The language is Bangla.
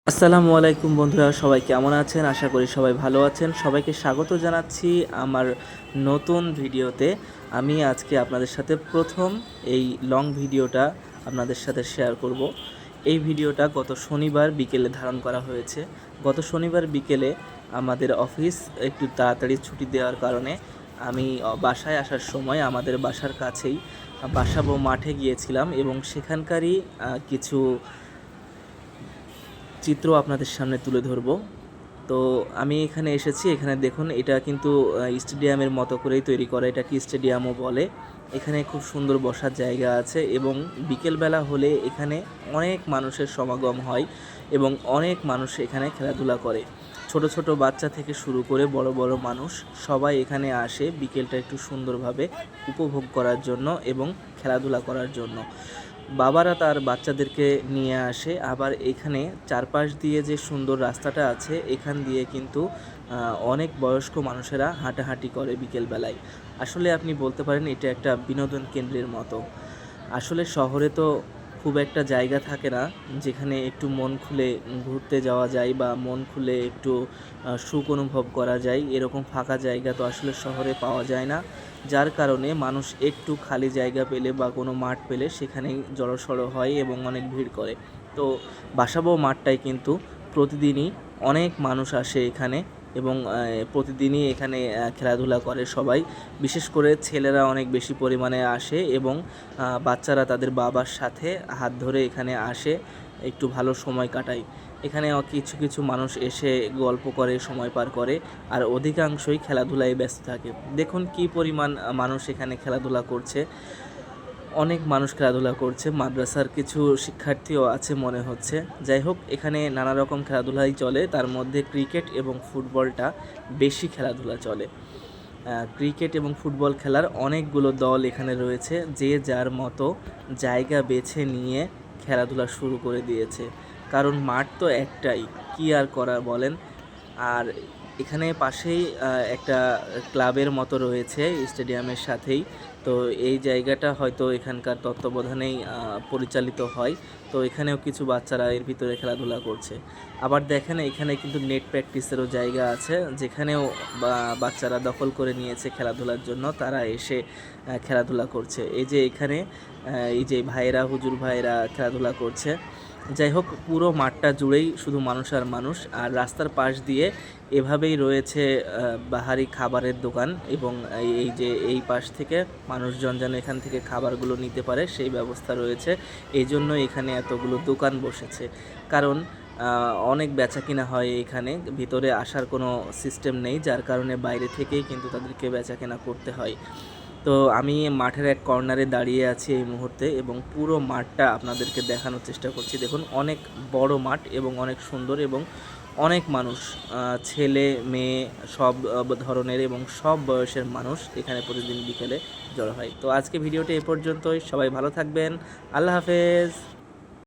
আসসালামু আলাইকুম বন্ধুরা, সবাই কেমন আছেন? আশা করি সবাই ভালো আছেন। সবাইকে স্বাগত জানাচ্ছি আমার নতুন ভিডিওতে। আমি আজকে আপনাদের সাথে প্রথম এই লং ভিডিওটা আপনাদের সাথে শেয়ার করব। এই ভিডিওটা গত শনিবার বিকেলে ধারণ করা হয়েছে। গত শনিবার বিকেলে আমাদের অফিস একটু তাড়াতাড়ি ছুটি দেওয়ার কারণে আমি বাসায় আসার সময় আমাদের বাসার কাছেই বাসাবো মাঠে গিয়েছিলাম এবং সেখানকারই কিছু চিত্র আপনাদের সামনে তুলে ধরব। তো আমি এখানে এসেছি, এখানে দেখুন এটা কিন্তু স্টেডিয়ামের মতো করেই তৈরি করা, এটাকে স্টেডিয়ামও বলে। এখানে খুব সুন্দর বসার জায়গা আছে এবং বিকেলবেলা হলে এখানে অনেক মানুষের সমাগম হয় এবং অনেক মানুষ এখানে খেলাধুলা করে। ছোট ছোট বাচ্চা থেকে শুরু করে বড় বড় মানুষ সবাই এখানে আসে বিকেলটা একটু সুন্দরভাবে উপভোগ করার জন্য এবং খেলাধুলা করার জন্য। বাবারা তার বাচ্চাদেরকে নিয়ে আসে। আবার এখানে চারপাশ দিয়ে যে সুন্দর রাস্তাটা আছে এখান দিয়ে কিন্তু অনেক বয়স্ক মানুষেরা হাঁটাহাঁটি করে বিকেলবেলায়। আসলে আপনি বলতে পারেন এটা একটা বিনোদন কেন্দ্রের মতো। আসলে শহরে তো খুব একটা জায়গা থাকে না যেখানে একটু মন খুলে ঘুরতে যাওয়া যায় বা মন খুলে একটু সুখ অনুভব করা যায়। এরকম ফাঁকা জায়গা তো আসলে শহরে পাওয়া যায় না, যার কারণে মানুষ একটু খালি জায়গা পেলে বা কোনো মাঠ পেলে সেখানেই জড়সড় হয় এবং অনেক ভিড় করে। তো বাসাবো মাঠটায় কিন্তু প্রতিদিনই অনেক মানুষ আসে এখানে এবং প্রতিদিনই এখানে খেলাধুলা করে সবাই। বিশেষ করে ছেলেরা অনেক বেশি পরিমাণে আসে এবং বাচ্চারা তাদের বাবার সাথে হাত ধরে এখানে আসে, একটু ভালো সময় কাটায়। এখানে কিছু কিছু মানুষ এসে গল্প করে, সময় পার করে, আর অধিকাংশই খেলাধুলায় ব্যস্ত থাকে। দেখুন কী পরিমাণ মানুষ এখানে খেলাধুলা করছে। অনেক মানুষ খেলাধুলা করছে, মাদ্রাসার কিছু শিক্ষার্থীও আছে মনে হচ্ছে। যাই হোক, এখানে নানা রকম খেলাধুলাই চলে, তার মধ্যে ক্রিকেট এবং ফুটবলটা বেশি খেলাধুলা চলে। ক্রিকেট এবং ফুটবল খেলার অনেকগুলো দল এখানে রয়েছে, যে যার মতো জায়গা বেছে নিয়ে খেলাধুলা শুরু করে দিয়েছে। কারণ মাঠ তো একটাই, কী আর করার বলেন। আর এখানে পাশেই একটা ক্লাবের মতো রয়েছে স্টেডিয়ামের সাথেই। তো এই জায়গাটা হয়তো এখানকার তত্ত্বাবধানেই পরিচালিত হয়। তো এখানেও কিছু বাচ্চারা এর ভিতরে খেলাধুলা করছে। আবার দেখেন এখানে কিন্তু নেট প্র্যাকটিসেরও জায়গা আছে, যেখানেও বাচ্চারা দখল করে নিয়েছে খেলাধুলার জন্য, তারা এসে খেলাধুলা করছে। এই যে এখানে এই যে ভাইয়েরা, হুজুর ভাইয়েরা খেলাধুলা করছে। যাই হোক, পুরো মাঠটা জুড়েই শুধু মানুষ আর মানুষ। আর রাস্তার পাশ দিয়ে এভাবেই রয়েছে বাহারি খাবারের দোকান এবং এই যে এই পাশ থেকে মানুষজন যেন এখান থেকে খাবারগুলো নিতে পারে সেই ব্যবস্থা রয়েছে। এই জন্য এখানে এতগুলো দোকান বসেছে, কারণ অনেক বেচাকেনা হয় এখানে। ভিতরে আসার কোনো সিস্টেম নেই, যার কারণে বাইরে থেকেই কিন্তু তাদেরকে বেচাকেনা করতে হয়। তো আমি মাঠের এক কর্নারে দাঁড়িয়ে আছি এই মুহূর্তে এবং পুরো মাঠটা আপনাদেরকে দেখানোর চেষ্টা করছি। দেখুন অনেক বড় মাঠ এবং অনেক সুন্দর এবং অনেক মানুষ, ছেলে মেয়ে সব ধরনের এবং সব বয়সের মানুষ এখানে প্রতিদিন বিকেলে জড়ো হয়। তো আজকে ভিডিওটি এ পর্যন্তই। সবাই ভালো থাকবেন। আল্লাহ হাফেজ।